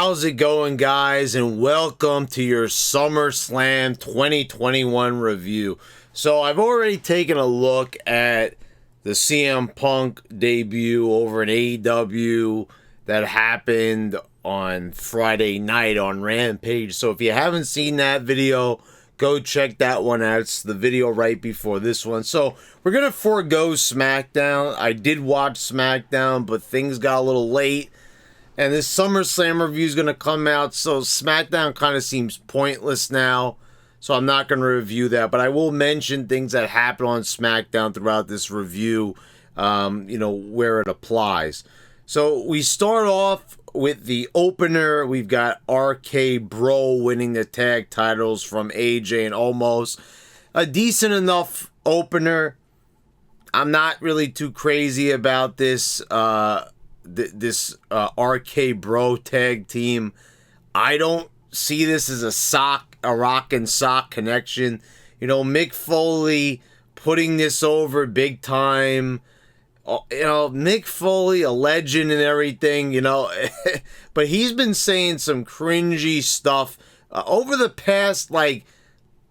How's it going, guys? And welcome to your SummerSlam 2021 review. So I've already taken a look at the CM Punk debut over in AEW that happened on Friday night on Rampage. So if you haven't seen that video, go check that one out. It's the video right before this one. So we're going to forego SmackDown. I did watch SmackDown, but things got a little late. And this SummerSlam review is going to come out, so SmackDown kind of seems pointless now. So I'm not going to review that, but I will mention things that happen on SmackDown throughout this review, where it applies. So we start off with the opener. We've got RK Bro winning the tag titles from AJ and Omos. A decent enough opener. I'm not really too crazy about this RK Bro tag team. I don't see this as a rock and sock connection. Mick Foley putting this over big time. Mick Foley, a legend and everything, but he's been saying some cringy stuff over the past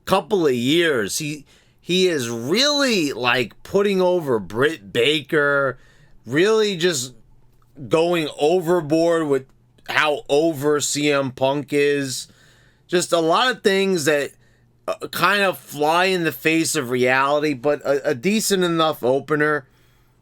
couple of years. He is really putting over Britt Baker, really just going overboard with how over CM Punk is. Just a lot of things that kind of fly in the face of reality, but a decent enough opener.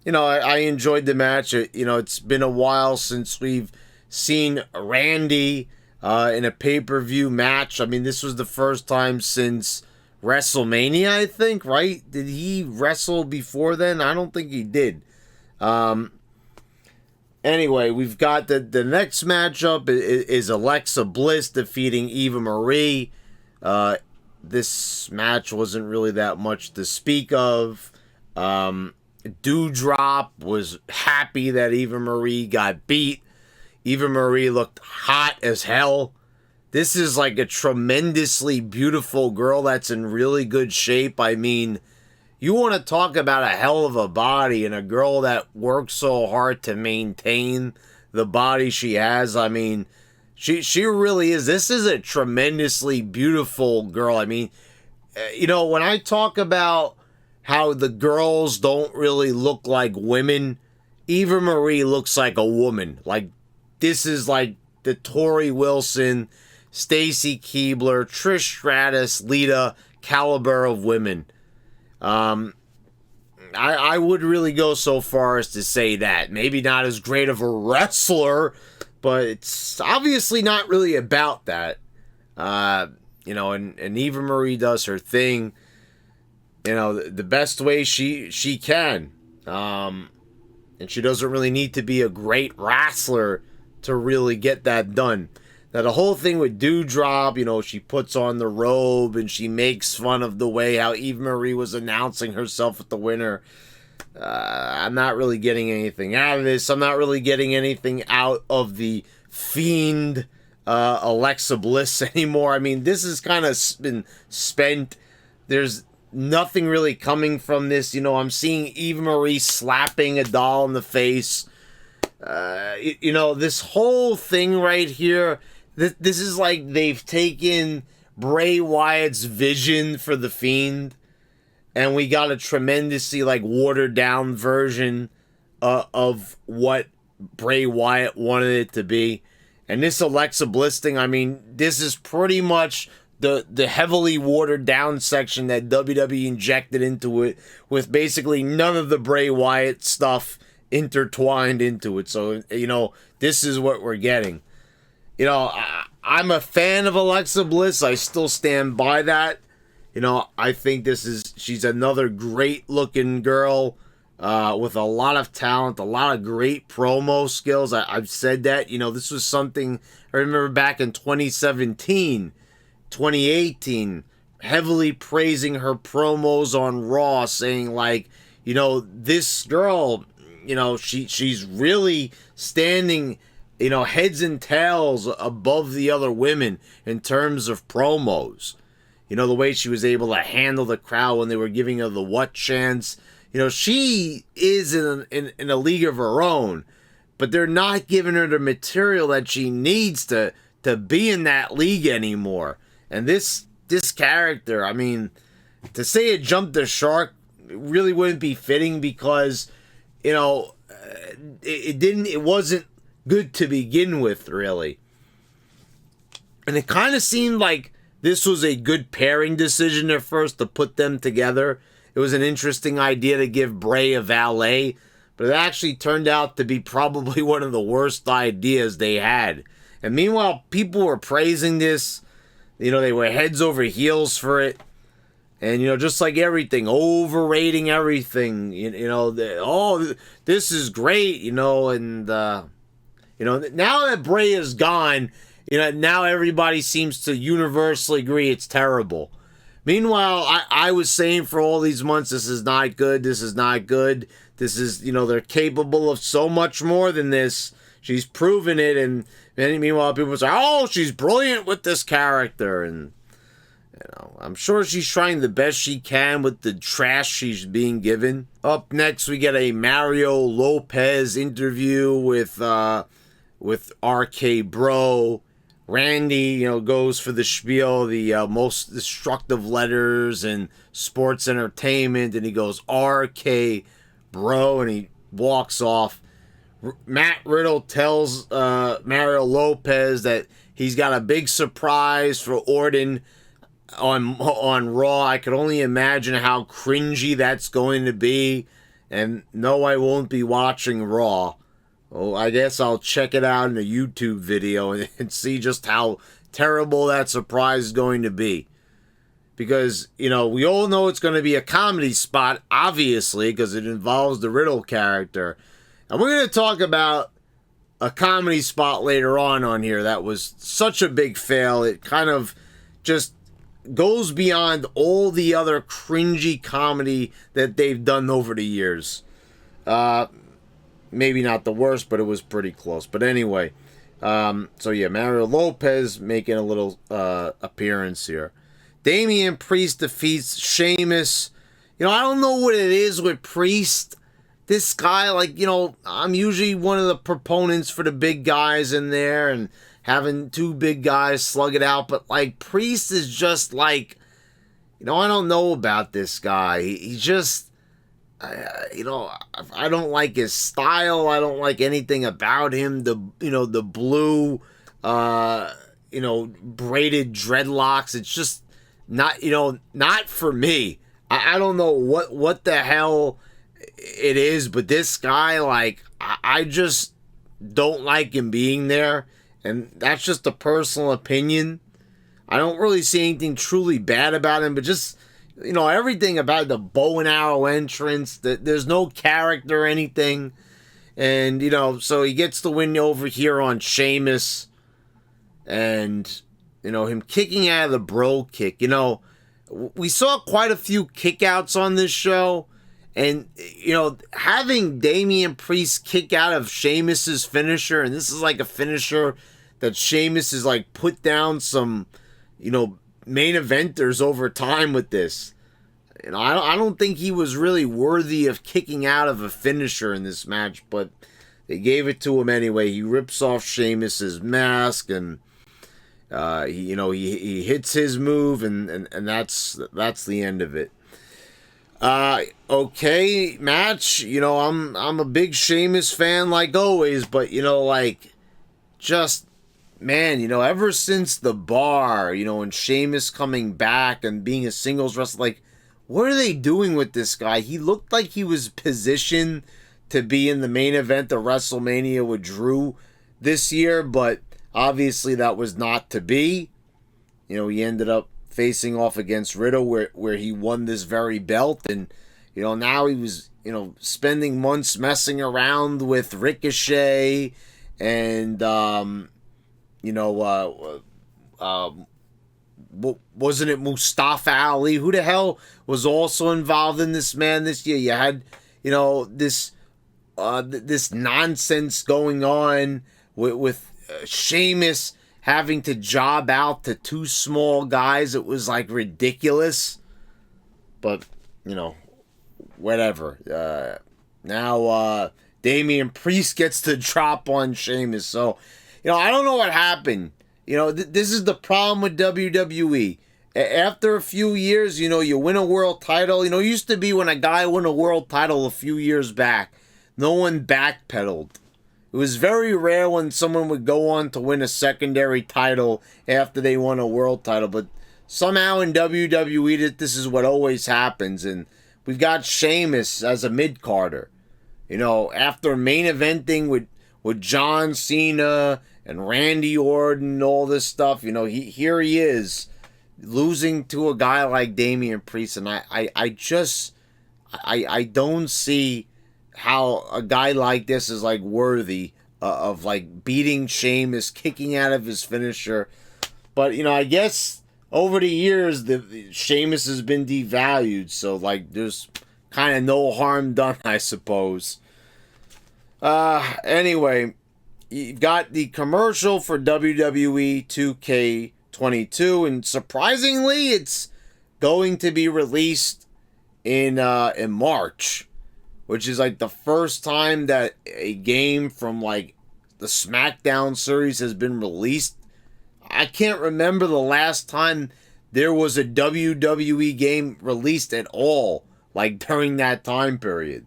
I enjoyed the match. It's been a while since we've seen Randy in a pay-per-view match. I mean, this was the first time since WrestleMania, I think, right? Did he wrestle before then? I don't think he did. Anyway, we've got the next matchup is Alexa Bliss defeating Eva Marie. This match wasn't really that much to speak of. Doudrop was happy that Eva Marie got beat. Eva Marie looked hot as hell. This is a tremendously beautiful girl that's in really good shape. I mean, you want to talk about a hell of a body and a girl that works so hard to maintain the body she has. I mean, she really is. This is a tremendously beautiful girl. I mean, when I talk about how the girls don't really look like women, Eva Marie looks like a woman. This is the Tori Wilson, Stacy Keibler, Trish Stratus, Lita caliber of women. I would really go so far as to say that. Maybe not as great of a wrestler, but it's obviously not really about that. And Eva Marie does her thing, the best way she can. And she doesn't really need to be a great wrestler to really get that done. Now, the whole thing with Doudrop, she puts on the robe and she makes fun of the way how Eva Marie was announcing herself with the winner. I'm not really getting anything out of this. I'm not really getting anything out of the Fiend Alexa Bliss anymore. I mean, this has kind of been spent. There's nothing really coming from this. I'm seeing Eva Marie slapping a doll in the face. This whole thing right here, this is they've taken Bray Wyatt's vision for the Fiend, and we got a tremendously watered down version of what Bray Wyatt wanted it to be. And this Alexa Bliss thing, I mean, this is pretty much the heavily watered down section that WWE injected into it, with basically none of the Bray Wyatt stuff intertwined into it. So, this is what we're getting. I'm a fan of Alexa Bliss. I still stand by that. I think she's another great looking girl with a lot of talent, a lot of great promo skills. I've said that. This was something I remember back in 2017, 2018, heavily praising her promos on Raw, saying this girl, she's really standing, heads and tails above the other women in terms of promos. The way she was able to handle the crowd when they were giving her the what chants. She is in a league of her own. but they're not giving her the material that she needs to be in that league anymore. And this character, I mean, to say it jumped the shark really wouldn't be fitting because, you know, it wasn't good to begin with, really. And it kind of seemed like this was a good pairing decision at first to put them together. It was an interesting idea to give Bray a valet, but it actually turned out to be probably one of the worst ideas they had. And meanwhile, people were praising this. You know, they were heads over heels for it. And, you know, just like everything, overrating everything. You know, this is great, you know, and, you know, now that Bray is gone, you know, now everybody seems to universally agree it's terrible. Meanwhile, I was saying for all these months, this is not good, this is not good. This is, you know, they're capable of so much more than this. She's proven it, and meanwhile, people say, oh, she's brilliant with this character, and, you know, I'm sure she's trying the best she can with the trash she's being given. Up next, we get a Mario Lopez interview with RK Bro. Randy, you know, goes for the spiel, the most destructive letters in sports entertainment, and he goes, RK Bro, and he walks off. Matt Riddle tells Mario Lopez that he's got a big surprise for Orton on Raw. I could only imagine how cringy that's going to be. And no, I won't be watching Raw. Oh, I guess I'll check it out in a YouTube video and see just how terrible that surprise is going to be. Because, you know, we all know it's going to be a comedy spot, obviously, because it involves the Riddle character. And we're going to talk about a comedy spot later on here that was such a big fail. It kind of just goes beyond all the other cringy comedy that they've done over the years. Maybe not the worst, but it was pretty close. But anyway, so yeah, Mario Lopez making a little appearance here. Damien Priest defeats Sheamus. You know, I don't know what it is with Priest. This guy, like, you know, I'm usually one of the proponents for the big guys in there and having two big guys slug it out. But, like, Priest is just like, you know, I don't know about this guy. He just, you know, I don't like his style. I don't like anything about him. The blue, you know, braided dreadlocks. It's just not, you know, not for me. I don't know what the hell it is, but this guy, like, I just don't like him being there, and that's just a personal opinion. I don't really see anything truly bad about him, but just, you know, everything about the bow and arrow entrance, there's no character or anything, and, you know, so he gets the win over here on Sheamus, and, you know, him kicking out of the bro kick. You know, we saw quite a few kickouts on this show. And, you know, having Damien Priest kick out of Sheamus's finisher, and this is like a finisher that Sheamus has, like, put down some, you know, main eventers over time with this. You know, I don't think he was really worthy of kicking out of a finisher in this match, but they gave it to him anyway. He rips off Sheamus's mask, and, he hits his move, and that's the end of it. Okay, match. You know, I'm a big Sheamus fan like always, but, you know, like, just, man, you know, ever since the bar, you know, and Sheamus coming back and being a singles wrestler, like, what are they doing with this guy? He looked like he was positioned to be in the main event of WrestleMania with Drew this year, but obviously that was not to be. You know, he ended up facing off against Riddle where he won this very belt, and, you know, now he was, you know, spending months messing around with Ricochet and you know, wasn't it Mustafa Ali? Who the hell was also involved in this, man, this year? You had, you know, this nonsense going on with Sheamus having to job out to two small guys. It was, like, ridiculous. But, you know, whatever. Now Damien Priest gets the drop on Sheamus. So, I don't know what happened. This is the problem with WWE. After a few years, you win a world title. It used to be when a guy won a world title a few years back, no one backpedaled. It was very rare when someone would go on to win a secondary title after they won a world title. But somehow in WWE, this is what always happens. And we've got Sheamus as a mid-carder. After main eventing with John Cena and Randy Orton and all this stuff, here he is losing to a guy like Damien Priest. And I don't see how a guy like this is like worthy of like beating Sheamus, kicking out of his finisher. But I guess over the years the Sheamus has been devalued, so like there's kind of no harm done, I suppose. Anyway, you've got the commercial for WWE 2K22, and surprisingly it's going to be released in March, which is like the first time that a game from like the SmackDown series has been released. I can't remember the last time there was a WWE game released at all, like during that time period.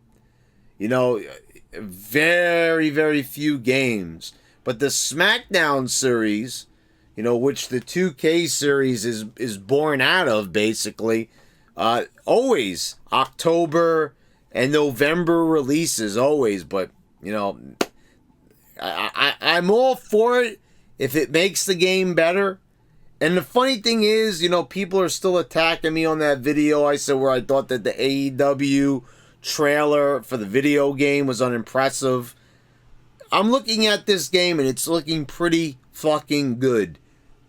Very, very few games. But the SmackDown series, which the 2K series is born out of, basically, always October and November releases, always. But, I'm all for it if it makes the game better. And the funny thing is, people are still attacking me on that video I said where I thought that the AEW trailer for the video game was unimpressive. I'm looking at this game and it's looking pretty fucking good.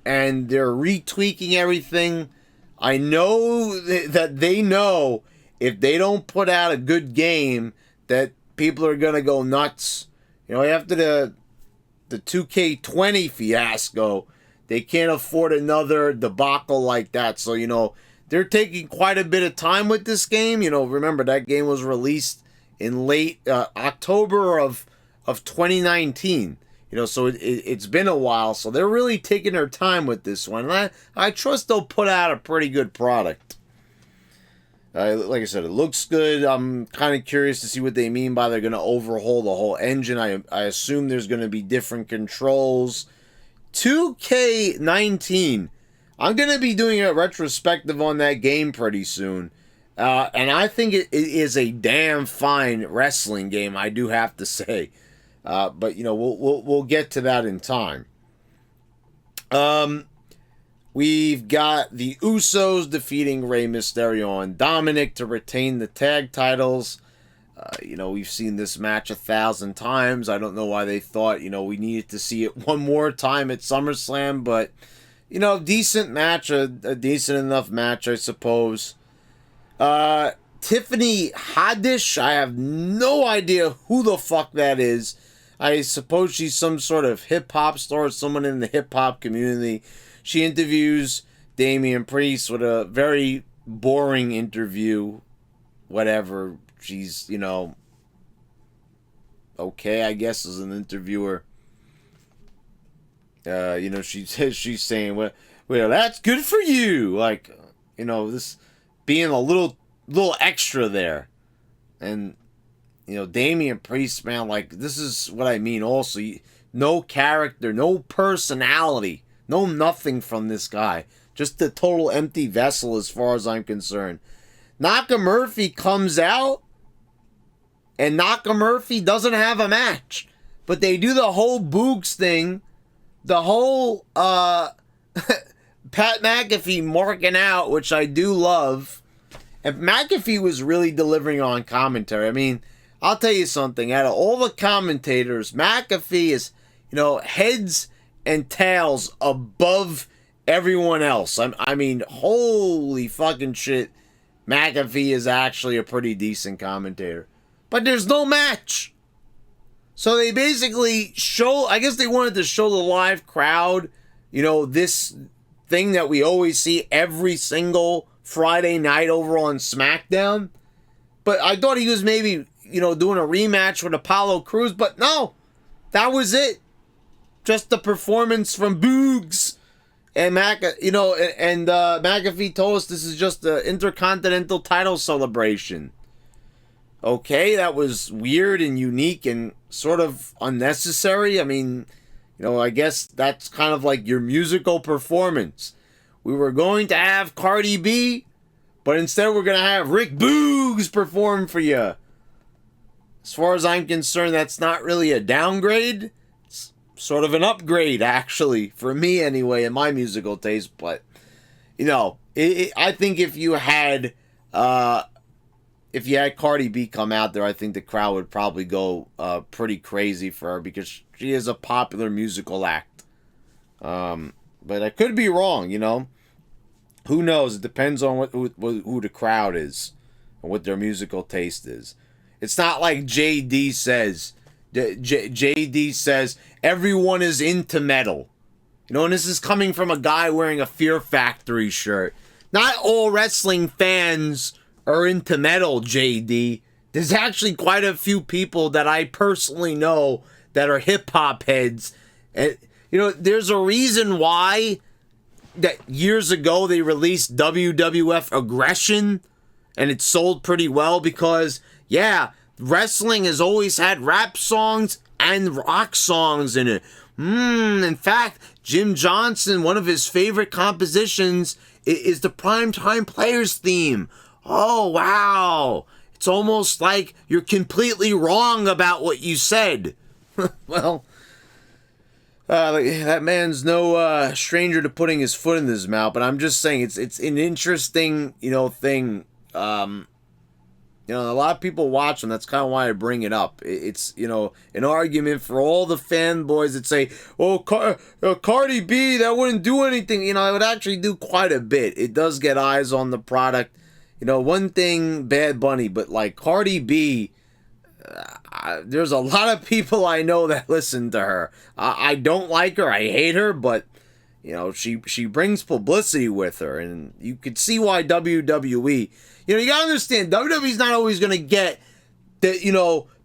And they're retweaking everything. I know that they know if they don't put out a good game that people are going to go nuts. After the 2K20 fiasco, they can't afford another debacle like that. So, they're taking quite a bit of time with this game. Remember that game was released in late October of 2019. So it's been a while. So they're really taking their time with this one. And I trust they'll put out a pretty good product. Like I said, it looks good. I'm kind of curious to see what they mean by they're going to overhaul the whole engine. I assume there's going to be different controls. 2K19. I'm going to be doing a retrospective on that game pretty soon. And I think it is a damn fine wrestling game, I do have to say. But, we'll get to that in time. We've got the Usos defeating Rey Mysterio and Dominic to retain the tag titles. We've seen this match 1,000 times. I don't know why they thought, we needed to see it one more time at SummerSlam. But, decent match, a decent enough match, I suppose. Tiffany Haddish, I have no idea who the fuck that is. I suppose she's some sort of hip-hop star, someone in the hip-hop community. She interviews Damien Priest with a very boring interview. Whatever. She's, okay, I guess, as an interviewer. She's saying, well, that's good for you. Like, this being a little extra there. And, Damien Priest, man, like, this is what I mean also. No character, no personality. No nothing from this guy. Just a total empty vessel as far as I'm concerned. Nakamurphy comes out, and Nakamurphy doesn't have a match. But they do the whole Boogs thing. The whole Pat McAfee marking out, which I do love. And McAfee was really delivering on commentary. I mean, I'll tell you something. Out of all the commentators, McAfee is, heads and tails above everyone else. I mean, holy fucking shit. McAfee is actually a pretty decent commentator. But there's no match. So they basically I guess they wanted to show the live crowd, this thing that we always see every single Friday night over on SmackDown. But I thought he was maybe doing a rematch with Apollo Crews, but no, that was it. Just the performance from Boogs. And McAfee told us this is just the Intercontinental title celebration. Okay, that was weird and unique and sort of unnecessary. I mean, I guess that's kind of like your musical performance. We were going to have Cardi B, but instead we're going to have Rick Boogs perform for you. As far as I'm concerned, that's not really a downgrade. It's sort of an upgrade, actually, for me anyway, in my musical taste. But, I think if you had Cardi B come out there, I think the crowd would probably go pretty crazy for her because she is a popular musical act. But I could be wrong, Who knows? It depends on who the crowd is and what their musical taste is. It's not like JD says. JD says everyone is into metal. And this is coming from a guy wearing a Fear Factory shirt. Not all wrestling fans are into metal, JD. There's actually quite a few people that I personally know that are hip-hop heads. And, there's a reason why that years ago they released WWF Aggression and it sold pretty well because, wrestling has always had rap songs and rock songs in it. In fact, Jim Johnson, one of his favorite compositions is the Primetime Players theme. Oh, wow. It's almost like you're completely wrong about what you said. Well, that man's no stranger to putting his foot in his mouth, but I'm just saying it's an interesting, thing. A lot of people watch them. That's kind of why I bring it up. It's, an argument for all the fanboys that say, Cardi B, that wouldn't do anything. It would actually do quite a bit. It does get eyes on the product. One thing, Bad Bunny, but like Cardi B, there's a lot of people I know that listen to her. I don't like her. I hate her, but, she brings publicity with her. And you could see why WWE... you gotta understand, WWE's not always gonna get the,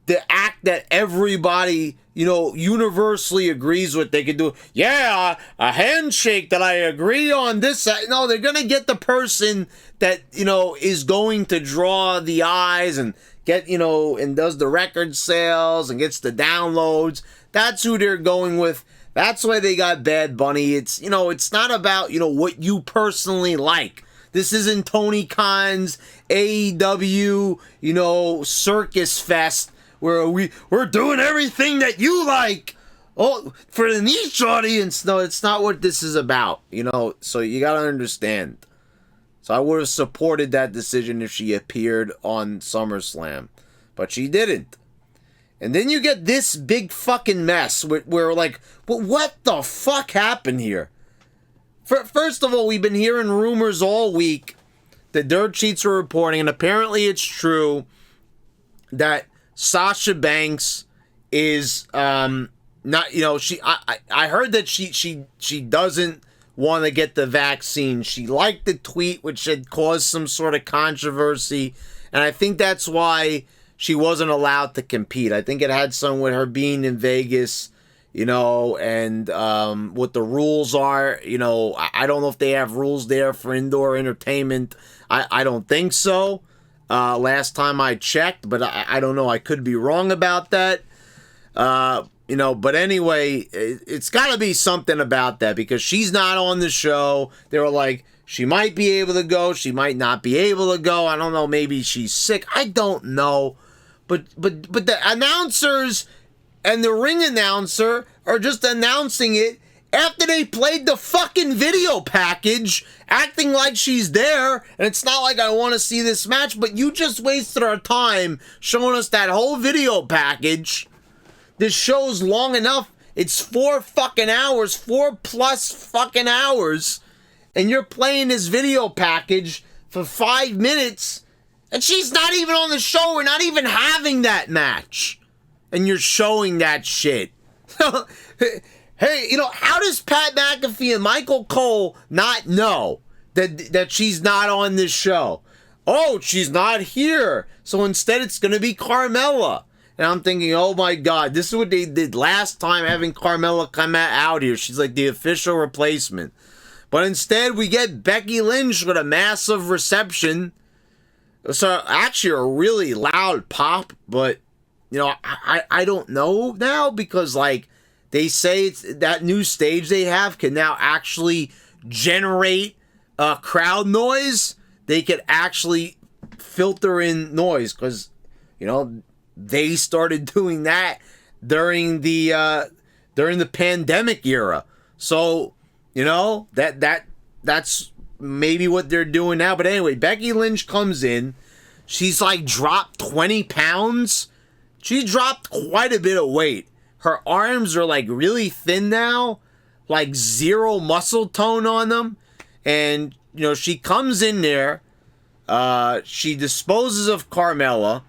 the act that everybody, universally agrees with. They could do, a handshake that I agree on this. No, they're gonna get the person that, is going to draw the eyes and get, and does the record sales and gets the downloads. That's who they're going with. That's why they got Bad Bunny. It's, it's not about, what you personally like. This isn't Tony Khan's AEW, circus fest where we're doing everything that you like. Oh, for the niche audience. No, it's not what this is about, so you got to understand. So I would have supported that decision if she appeared on SummerSlam, but she didn't. And then you get this big fucking mess where like, well, what the fuck happened here? First of all, we've been hearing rumors all week. The dirt sheets were reporting, and apparently it's true that Sasha Banks is not. I heard that she doesn't want to get the vaccine. She liked the tweet, which had caused some sort of controversy, and I think that's why she wasn't allowed to compete. I think it had something with her being in Vegas. And what the rules are, I don't know if they have rules there for indoor entertainment. I don't think so. Last time I checked, but I don't know. I could be wrong about that. But anyway, it's got to be something about that because she's not on the show. They were like, she might be able to go. She might not be able to go. I don't know. Maybe she's sick. I don't know. But the announcers and the ring announcer are just announcing it after they played the fucking video package, acting like she's there, and it's not like I want to see this match, but you just wasted our time showing us that whole video package. This show's long enough. It's 4 fucking hours, 4+ fucking hours, and you're playing this video package for 5 minutes, and she's not even on the show. We're not even having that match. And you're showing that shit. Hey, how does Pat McAfee and Michael Cole not know that she's not on this show? oh, she's not here. So instead it's going to be Carmella. And I'm thinking, oh my God, this is what they did last time, having Carmella come out here. She's like the official replacement. But instead we get Becky Lynch with a massive reception. So actually a really loud pop, but you know, I don't know now, because like they say it's, that new stage they have can now actually generate crowd noise. They could actually filter in noise, because you know they started doing that during the pandemic era. So you know that's maybe what they're doing now. But anyway, Becky Lynch comes in. She's like dropped 20 pounds. She dropped quite a bit of weight. Her arms are like really thin now, like zero muscle tone on them. And, you know, she comes in there. She disposes of Carmella.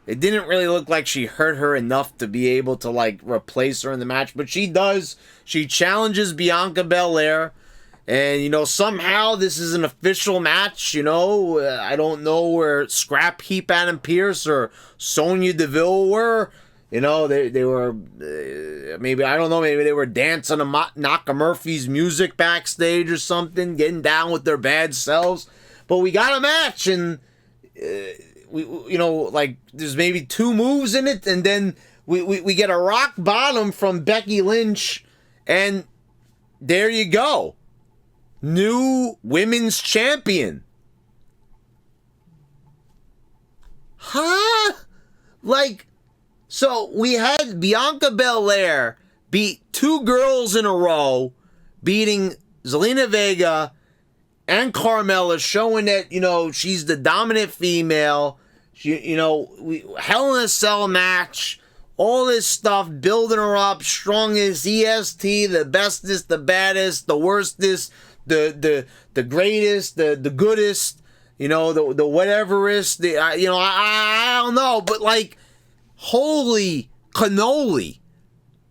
It didn't really look like she hurt her enough to be able to like replace her in the match, but she does. She challenges Bianca Belair. And, you know, somehow this is an official match, you know. I don't know where Scrap Heap Adam Pearce or Sonya Deville were. You know, they were, maybe, I don't know, maybe they were dancing to Nakamurphy's music backstage or something, getting down with their bad selves. But we got a match, and, we you know, like, there's maybe 2 moves in it, and then we get a rock bottom from Becky Lynch, and there you go. New women's champion. Huh? Like, so we had Bianca Belair beat 2 girls in a row, beating Zelina Vega and Carmella, showing that, you know, she's the dominant female. You know, Hell in a Cell match, all this stuff, building her up, strongest, EST, the bestest, the baddest, the worstest, the greatest, the goodest, you know, the whateverest, you know, I don't know, but like, holy cannoli,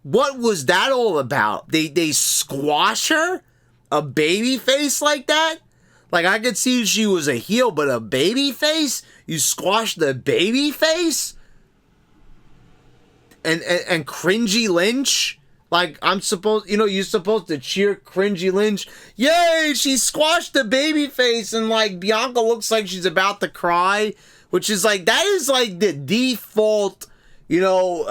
what was that all about? They squash her, a baby face like that? Like, I could see she was a heel, but a baby face? You squash the baby face? And Cringey Lynch? Like, I'm supposed, you know, you're supposed to cheer Cringey Lynch. Yay, she squashed the baby face, and like Bianca looks like she's about to cry, which is like, that is like the default, you know,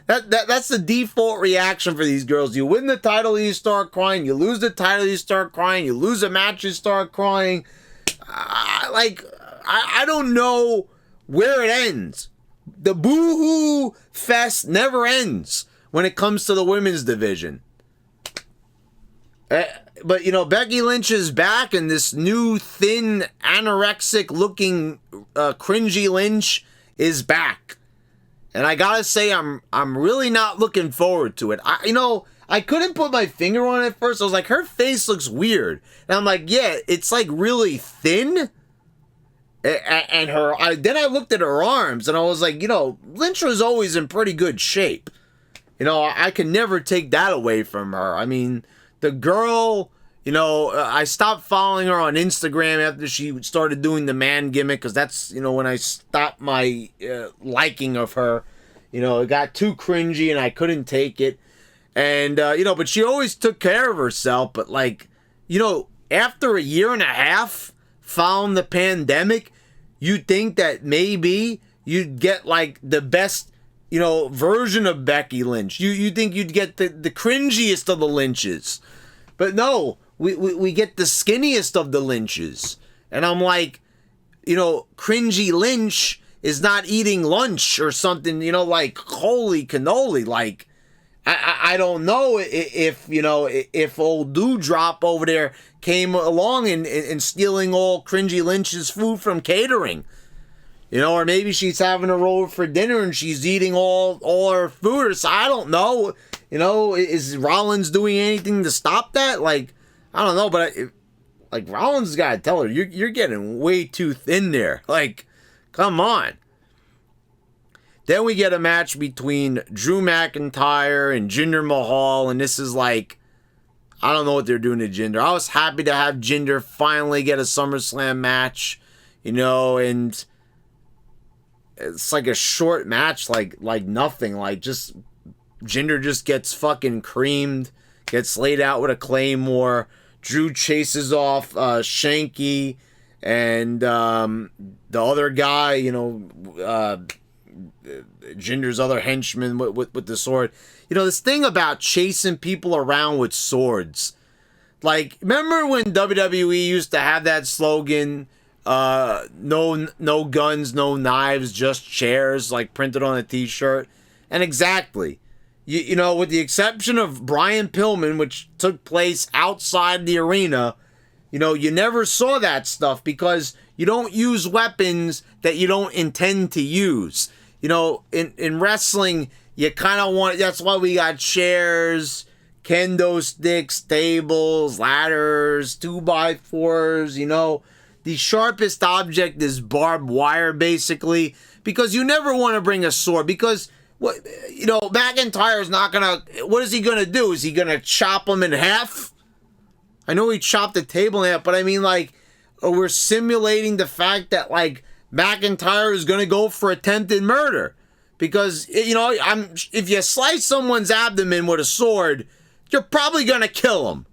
that's the default reaction for these girls. You win the title, you start crying. You lose the title, you start crying. You lose a match, you start crying. I don't know where it ends. The boo-hoo fest never ends when it comes to the women's division. But, you know, Becky Lynch is back, and this new, thin, anorexic-looking Cringey Lynch is back. And I gotta say, I'm really not looking forward to it. I couldn't put my finger on it at first. I was like, her face looks weird. And I'm like, yeah, it's like really thin. And then I looked at her arms, and I was like, you know, Lynch was always in pretty good shape. You know, I can never take that away from her. I mean, the girl, you know, I stopped following her on Instagram after she started doing the man gimmick, because that's, you know, when I stopped my liking of her. You know, it got too cringy, and I couldn't take it. And, you know, but she always took care of herself. But, like, you know, after a year and a half following the pandemic, you'd think that maybe you'd get, like, the best, you know, version of Becky Lynch. You think you'd get the cringiest of the Lynches. But no, we get the skinniest of the Lynches. And I'm like, you know, Cringey Lynch is not eating lunch or something, you know, like, holy cannoli. Like, I don't know if, you know, if old Dewdrop over there came along and stealing all Cringey Lynch's food from catering. You know, or maybe she's having a roll for dinner and she's eating all her food, or so. I don't know. You know, is Rollins doing anything to stop that? Like, I don't know, but like, Rollins got to tell her, you're getting way too thin there. Like, come on. Then we get a match between Drew McIntyre and Jinder Mahal, and this is like, I don't know what they're doing to Jinder. I was happy to have Jinder finally get a SummerSlam match. and it's like a short match, like nothing, like just Jinder just gets fucking creamed, gets laid out with a claymore. Drew chases off Shanky and the other guy, Jinder's other henchman with the sword. This thing about chasing people around with swords. Like, remember when WWE used to have that slogan, no guns, no knives, just chairs, like printed on a t-shirt? And exactly. With the exception of Brian Pillman, which took place outside the arena, you never saw that stuff because you don't use weapons that you don't intend to use. In wrestling, you kind of want, that's why we got chairs, kendo sticks, tables, ladders, 2x4s, the sharpest object is barbed wire, basically, because you never want to bring a sword, because McIntyre's not gonna, what is he gonna do? Is he gonna chop him in half? I know he chopped the table in half, but I mean, like, we're simulating the fact that, like, McIntyre is gonna go for attempted murder. Because, if you slice someone's abdomen with a sword, you're probably going to kill him.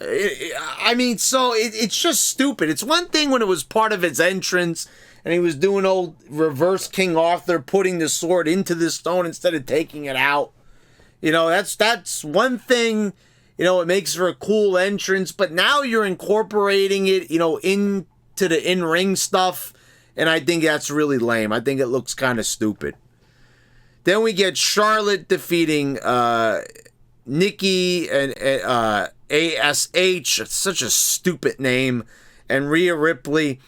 I mean, so it's just stupid. It's one thing when it was part of his entrance and he was doing old reverse King Arthur, putting the sword into the stone instead of taking it out. That's one thing, it makes for a cool entrance. But now you're incorporating it, into the in-ring stuff. And I think that's really lame. I think it looks kind of stupid. Then we get Charlotte defeating Nikki and ASH. It's such a stupid name. And Rhea Ripley.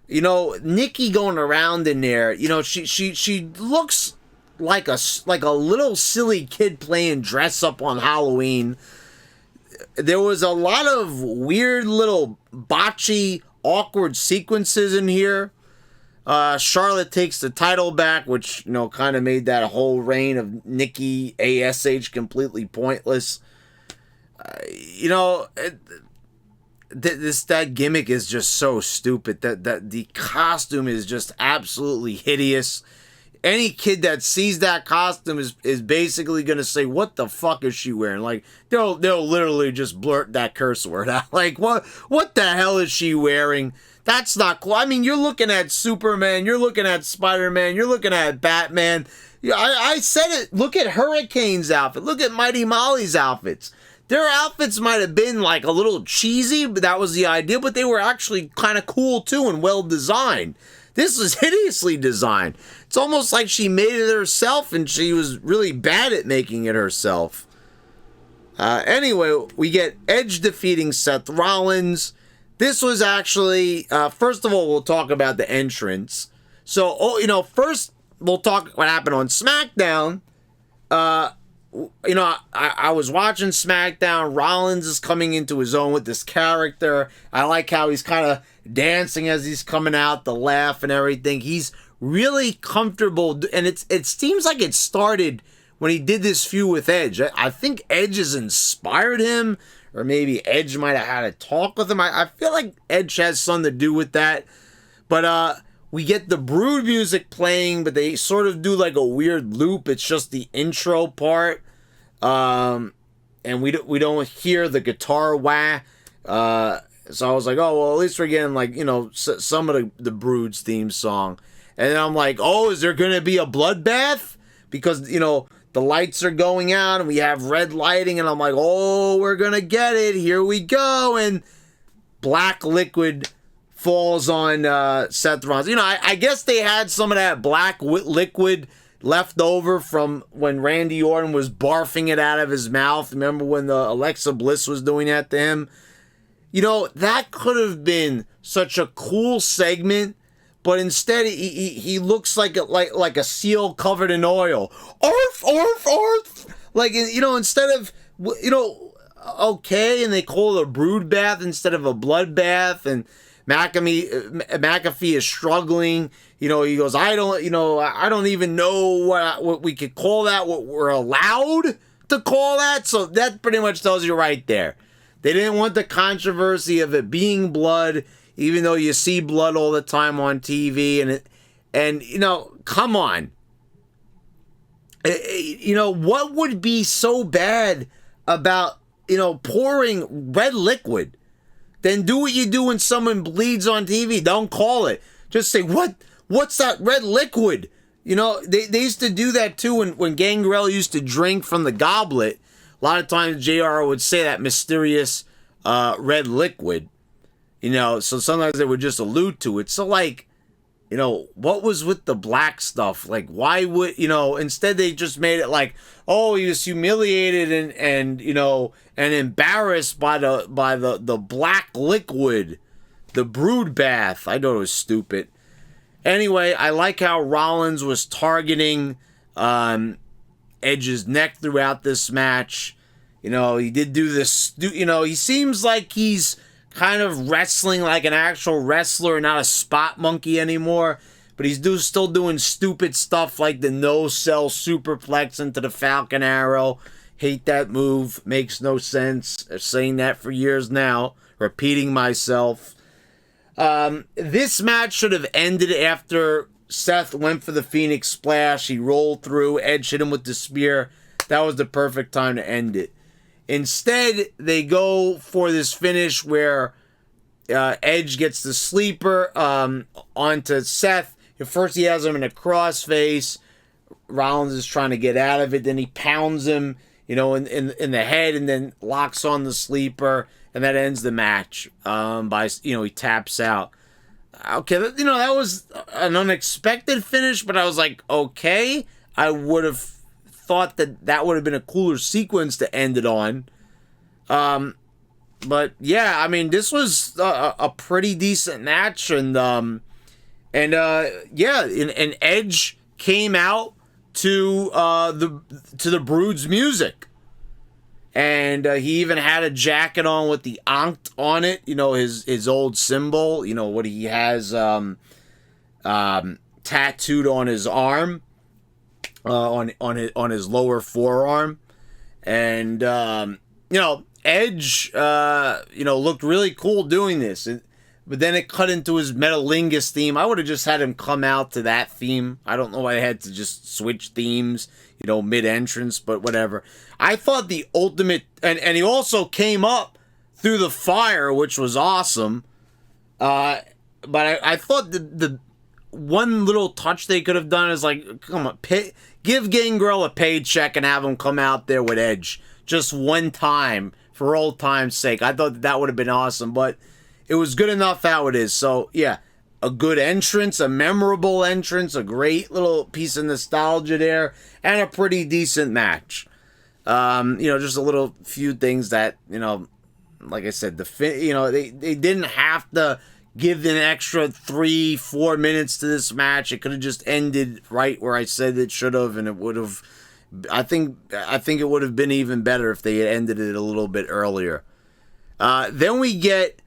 Nikki going around in there. She looks like a little silly kid playing dress up on Halloween. There was a lot of weird little botchy, awkward sequences in here. Charlotte takes the title back, which, kind of made that whole reign of Nikki ASH completely pointless. That gimmick is just so stupid. That the costume is just absolutely hideous. Any kid that sees that costume is basically going to say, what the fuck is she wearing? Like, they'll literally just blurt that curse word out. Like, what the hell is she wearing? That's not cool. I mean, you're looking at Superman, you're looking at Spider-Man, you're looking at Batman. I said it. Look at Hurricane's outfit. Look at Mighty Molly's outfits. Their outfits might have been like a little cheesy, but that was the idea, but they were actually kind of cool too and well designed. This was hideously designed. It's almost like she made it herself and she was really bad at making it herself. Anyway, we get Edge defeating Seth Rollins. This was actually, first of all, we'll talk about the entrance. So, first we'll talk what happened on SmackDown. I was watching SmackDown. Rollins is coming into his own with this character. I like how he's kind of dancing as he's coming out, the laugh and everything. He's really comfortable, and it seems like it started when he did this feud with Edge. I think Edge has inspired him, or maybe Edge might have had a talk with him. I feel like Edge has something to do with that. But we get the Brood music playing, but they sort of do like a weird loop. It's just the intro part. And we don't hear the guitar wah. So I was like, oh, well, at least we're getting like, some of the Brood's theme song. And then I'm like, oh, is there going to be a bloodbath? Because, the lights are going out and we have red lighting, and I'm like, oh, we're going to get it. Here we go. And black liquid falls on Seth Rollins. I guess they had some of that black liquid left over from when Randy Orton was barfing it out of his mouth. Remember when the Alexa Bliss was doing that to him? That could have been such a cool segment. But instead, he looks like a seal covered in oil. Arf, arf, arf. Like, instead of, okay, and they call it a brood bath instead of a blood bath, and McAfee is struggling. He goes, I don't even know what we could call that, what we're allowed to call that. So that pretty much tells you right there. They didn't want the controversy of it being blood. even though you see blood all the time on TV, and you know, come on. You know, what would be so bad about, you know, pouring red liquid? Then do what you do when someone bleeds on TV. Don't call it. Just say, what's that red liquid? You know, they used to do that too when Gangrel used to drink from the goblet. A lot of times JR would say that mysterious red liquid. You know, so sometimes they would just allude to it. So, like, you know, what was with the black stuff? Like, why would, you know, instead they just made it like, oh, he was humiliated and you know, and embarrassed by the black liquid, the brood bath. I know it was stupid. Anyway, I like how Rollins was targeting Edge's neck throughout this match. You know, he did do this, you know, he seems like he's kind of wrestling like an actual wrestler, not a spot monkey anymore. But he's still doing stupid stuff like the no-sell superplex into the Falcon Arrow. Hate that move. Makes no sense. I'm saying that for years now. Repeating myself. This match should have ended after Seth went for the Phoenix Splash. He rolled through. Edge hit him with the spear. That was the perfect time to end it. Instead, they go for this finish where Edge gets the sleeper onto Seth. At first, he has him in a crossface. Rollins is trying to get out of it. Then he pounds him, you know, in the head, and then locks on the sleeper, and that ends the match. By, you know, he taps out. Okay, you know, that was an unexpected finish, but I was like, okay, I would have thought that would have been a cooler sequence to end it on. But yeah, I mean, this was a pretty decent match, and Edge came out to the Brood's music, and he even had a jacket on with the Ankh on it, you know, his old symbol, you know, what he has tattooed on his arm. On his lower forearm, and you know, Edge looked really cool doing this, but then it cut into his Metalingus theme. I would have just had him come out to that theme. I don't know why I had to just switch themes, you know, mid-entrance, but whatever. I thought the ultimate, and he also came up through the fire, which was awesome. But I thought the one little touch they could have done is like, come on, give Gangrel a paycheck and have him come out there with Edge just one time for old time's sake. I thought that would have been awesome, but it was good enough how it is. So yeah, a good entrance, a memorable entrance, a great little piece of nostalgia there, and a pretty decent match. You know, just a little few things that, you know, like I said, they didn't have to give an extra 3-4 minutes to this match. It could have just ended right where I said it should have, and it would have. I think it would have been even better if they had ended it a little bit earlier. Then we get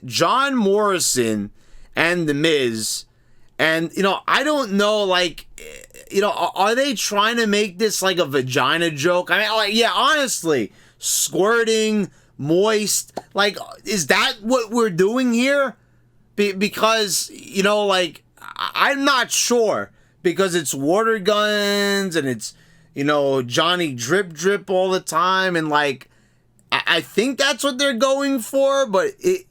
John Morrison and The Miz, and you know, I don't know, like, you know, are they trying to make this like a vagina joke? I mean, like, yeah, honestly, squirting, moist, like, is that what we're doing here? Because, you know, like, I'm not sure, because it's water guns and it's, you know, Johnny drip all the time, and like, I think that's what they're going for, but it,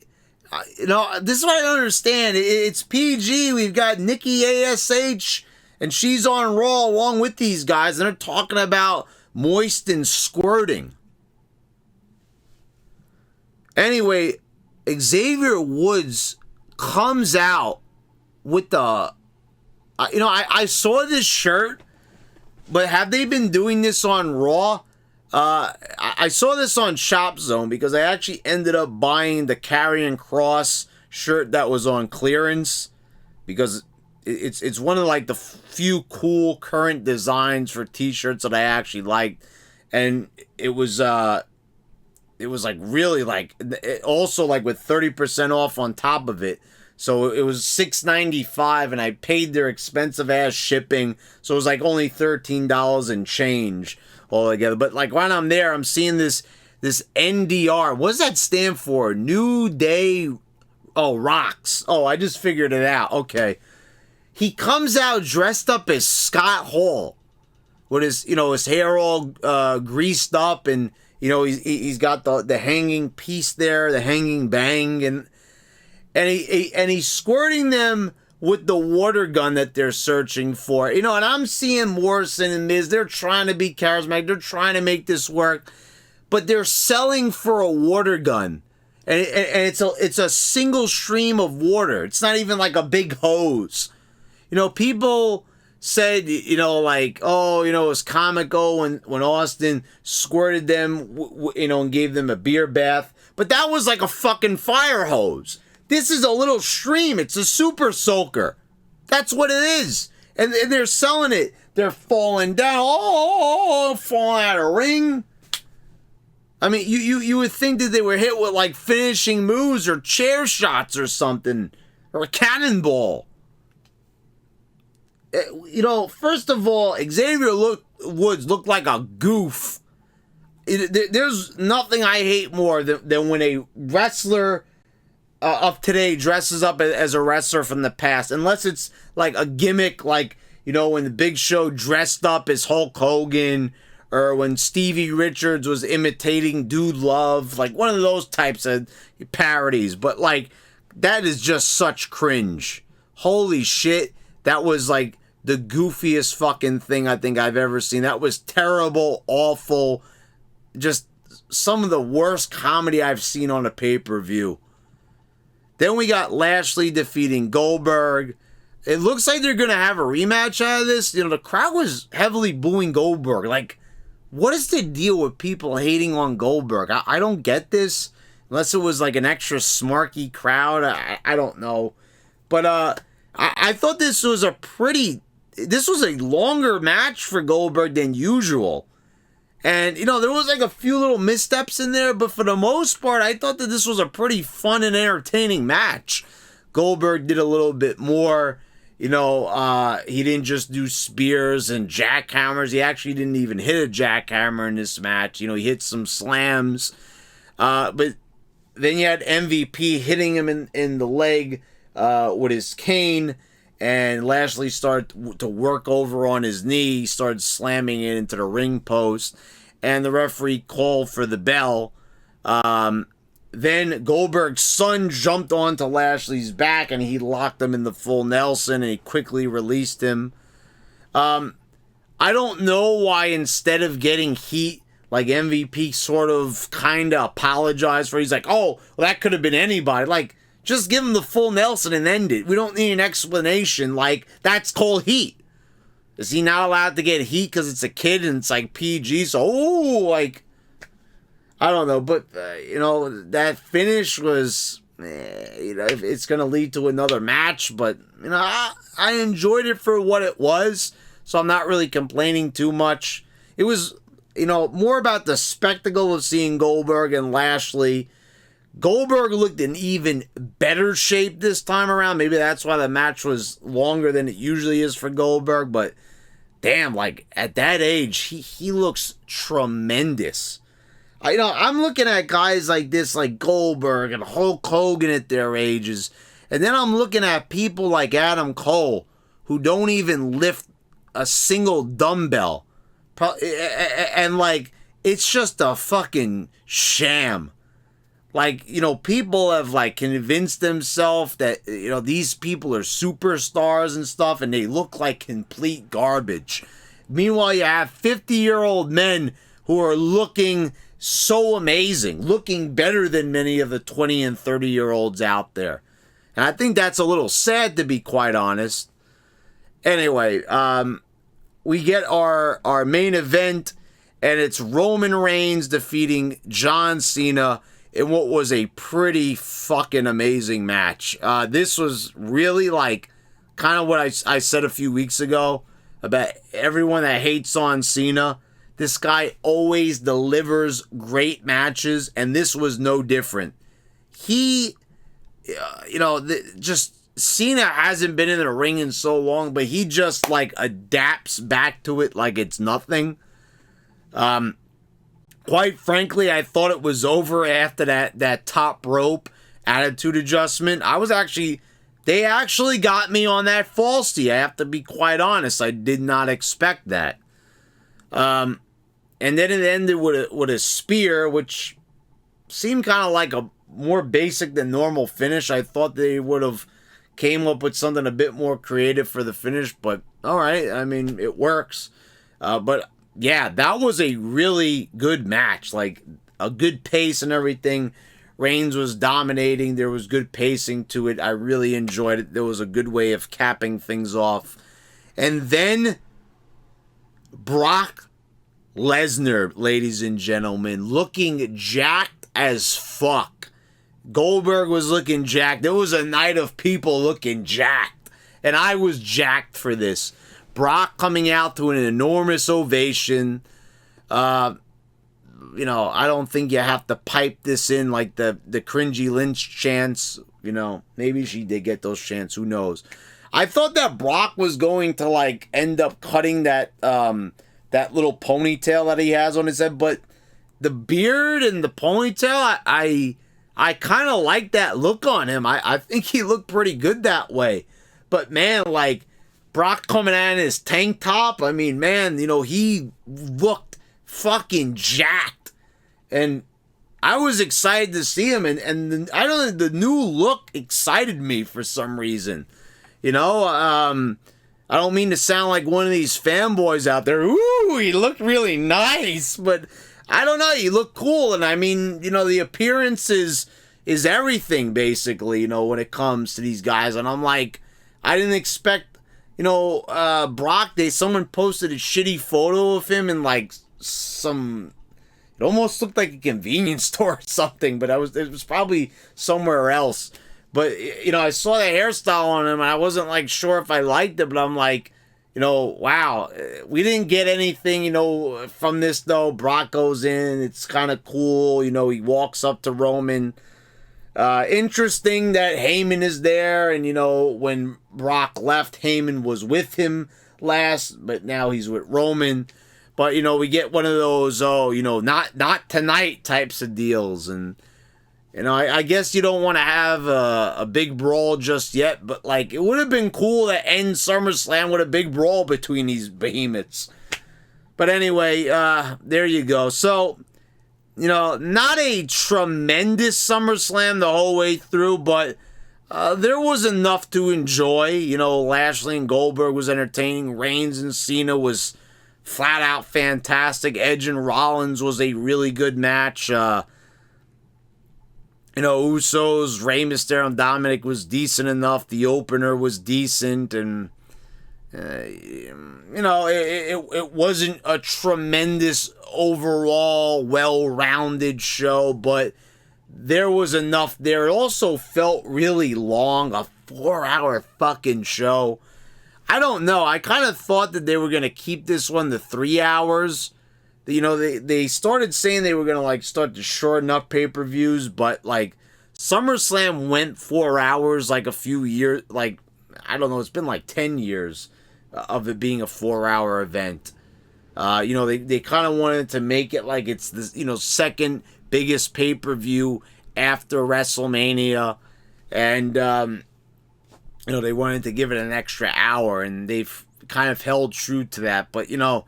you know, this is what I don't understand. It's PG. We've got Nikki ASH, and she's on Raw along with these guys, and they're talking about moist and squirting. Anyway, Xavier Woods comes out with the, you know, I saw this shirt, but have they been doing this on Raw? I saw this on Shop Zone because I actually ended up buying the Karrion Kross shirt that was on clearance, because it's one of like the few cool current designs for t-shirts that I actually liked, and it was like really like, also like with 30% off on top of it. So it was $6.95, and I paid their expensive ass shipping, so it was like only $13 and change altogether. But like when I'm there, I'm seeing this NDR. What does that stand for? New Day Oh, rocks. Oh, I just figured it out. Okay. He comes out dressed up as Scott Hall with his hair all greased up, and he's got the hanging piece there, the hanging bang, and he's squirting them with the water gun that they're searching for. And I'm seeing Morrison and Miz, they're trying to be charismatic, they're trying to make this work, but they're selling for a water gun. And it's a single stream of water. It's not even like a big hose. People said, it was comical when Austin squirted them, and gave them a beer bath. But that was like a fucking fire hose. This is a little stream. It's a super soaker. That's what it is. And they're selling it. They're falling down. Falling out of a ring. I mean, you would think that they were hit with like finishing moves or chair shots or something. Or a cannonball. First of all, Xavier Woods looked like a goof. There's nothing I hate more than when a wrestler of today dresses up as a wrestler from the past. Unless it's like a gimmick, like, when the Big Show dressed up as Hulk Hogan, or when Stevie Richards was imitating Dude Love, like one of those types of parodies. But like, that is just such cringe. Holy shit. That was like the goofiest fucking thing I think I've ever seen. That was terrible, awful, just some of the worst comedy I've seen on a pay-per-view. Then we got Lashley defeating Goldberg. It looks like they're going to have a rematch out of this. The crowd was heavily booing Goldberg. Like, what is the deal with people hating on Goldberg? I don't get this. Unless it was like an extra smarky crowd. I don't know. But I thought this was a longer match for Goldberg than usual. And, there was like a few little missteps in there, but for the most part, I thought that this was a pretty fun and entertaining match. Goldberg did a little bit more. He didn't just do spears and jackhammers. He actually didn't even hit a jackhammer in this match. He hit some slams. But then you had MVP hitting him in the leg with his cane, and Lashley started to work over on his knee. He started slamming it into the ring post, and the referee called for the bell. Then Goldberg's son jumped onto Lashley's back, and he locked him in the full Nelson, and he quickly released him. I don't know why instead of getting heat, like MVP sort of kind of apologized for. He's like, oh, well, that could have been anybody. Like, just give him the full Nelson and end it. We don't need an explanation. Like, that's called heat. Is he not allowed to get heat because it's a kid and it's like PG? So, I don't know. But, that finish was, it's going to lead to another match. But, I enjoyed it for what it was. So I'm not really complaining too much. It was, more about the spectacle of seeing Goldberg and Lashley. Goldberg looked in even better shape this time around. Maybe that's why the match was longer than it usually is for Goldberg. But damn, like at that age, he looks tremendous. I'm looking at guys like this, like Goldberg and Hulk Hogan at their ages. And then I'm looking at people like Adam Cole who don't even lift a single dumbbell. And like, it's just a fucking sham. Like, people have like convinced themselves that, these people are superstars and stuff, and they look like complete garbage. Meanwhile, you have 50-year-old men who are looking so amazing, looking better than many of the 20 and 30-year-olds out there. And I think that's a little sad, to be quite honest. Anyway, we get our main event, and it's Roman Reigns defeating John Cena in what was a pretty fucking amazing match. This was really like kind of what I said a few weeks ago about everyone that hates on Cena. This guy always delivers great matches, and this was no different. He, just Cena hasn't been in the ring in so long, but he just like adapts back to it like it's nothing. Quite frankly, I thought it was over after that top rope attitude adjustment. They actually got me on that falsely. I have to be quite honest. I did not expect that. And then it ended with a spear, which seemed kind of like a more basic than normal finish. I thought they would have came up with something a bit more creative for the finish, but all right. I mean, it works. But yeah, that was a really good match. Like, a good pace and everything. Reigns was dominating. There was good pacing to it. I really enjoyed it. There was a good way of capping things off. And then Brock Lesnar, ladies and gentlemen, looking jacked as fuck. Goldberg was looking jacked. There was a night of people looking jacked. And I was jacked for this. Brock coming out to an enormous ovation. You know, I don't think you have to pipe this in like the Cringey Lynch chants. You know, maybe she did get those chants. Who knows? I thought that Brock was going to like end up cutting that that little ponytail that he has on his head, but the beard and the ponytail, I kind of like that look on him. I think he looked pretty good that way. But man, like Brock coming out in his tank top, I mean, man, you know, he looked fucking jacked. And I was excited to see him, and I don't know, the new look excited me for some reason. You know, I don't mean to sound like one of these fanboys out there. Ooh, he looked really nice, but I don't know, he looked cool. And I mean, you know, the appearance is everything, basically, you know, when it comes to these guys. And I'm like, I didn't expect, you know, Brock, someone posted a shitty photo of him in like some... It almost looked like a convenience store or something, but it was probably somewhere else. But, you know, I saw the hairstyle on him, and I wasn't, like, sure if I liked it, but I'm like, you know, wow. We didn't get anything, you know, from this, though. Brock goes in. It's kind of cool. You know, he walks up to Roman. Interesting that Heyman is there, and, you know, when Brock left, Heyman was with him last, but now he's with Roman. But, you know, we get one of those, you know, not tonight types of deals. And, you know, I guess you don't want to have a big brawl just yet. But, like, it would have been cool to end SummerSlam with a big brawl between these behemoths. But anyway, there you go. So, you know, not a tremendous SummerSlam the whole way through. But there was enough to enjoy. You know, Lashley and Goldberg was entertaining. Reigns and Cena was... flat out fantastic. Edge and Rollins was a really good match. You know, Usos, Rey Mysterio, and Dominic was decent enough. The opener was decent, and you know, it wasn't a tremendous overall well-rounded show, but there was enough there. It also felt really long, a 4-hour fucking show. I don't know. I kind of thought that they were going to keep this one to 3 hours. You know, they started saying they were going to, like, start to shorten up pay-per-views, but, like, SummerSlam went 4 hours, like, a few years, like, I don't know, it's been, like, 10 years of it being a 4-hour event. You know, they kind of wanted to make it like it's the, you know, second biggest pay-per-view after WrestleMania, and, you know, they wanted to give it an extra hour, and they've kind of held true to that. But, you know,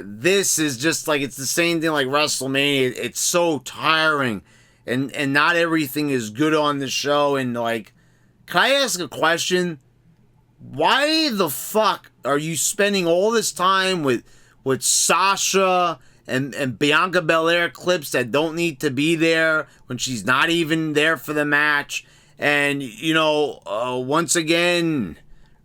this is just like, it's the same thing like WrestleMania. It's so tiring, and not everything is good on the show. And, like, can I ask a question? Why the fuck are you spending all this time with Sasha and Bianca Belair clips that don't need to be there when she's not even there for the match? And, you know, once again,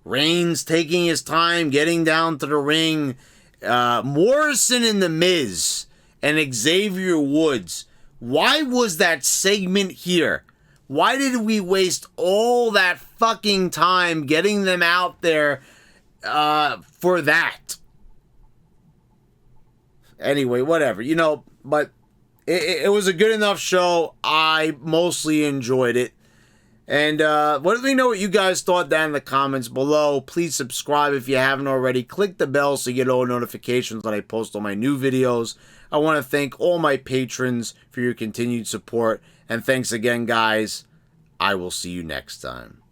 Reigns taking his time, getting down to the ring. Morrison and The Miz and Xavier Woods. Why was that segment here? Why did we waste all that fucking time getting them out there for that? Anyway, whatever. You know, but it was a good enough show. I mostly enjoyed it. And let me know what you guys thought down in the comments below. Please subscribe if you haven't already. Click the bell so you get all notifications when I post all my new videos. I want to thank all my patrons for your continued support. And thanks again, guys. I will see you next time.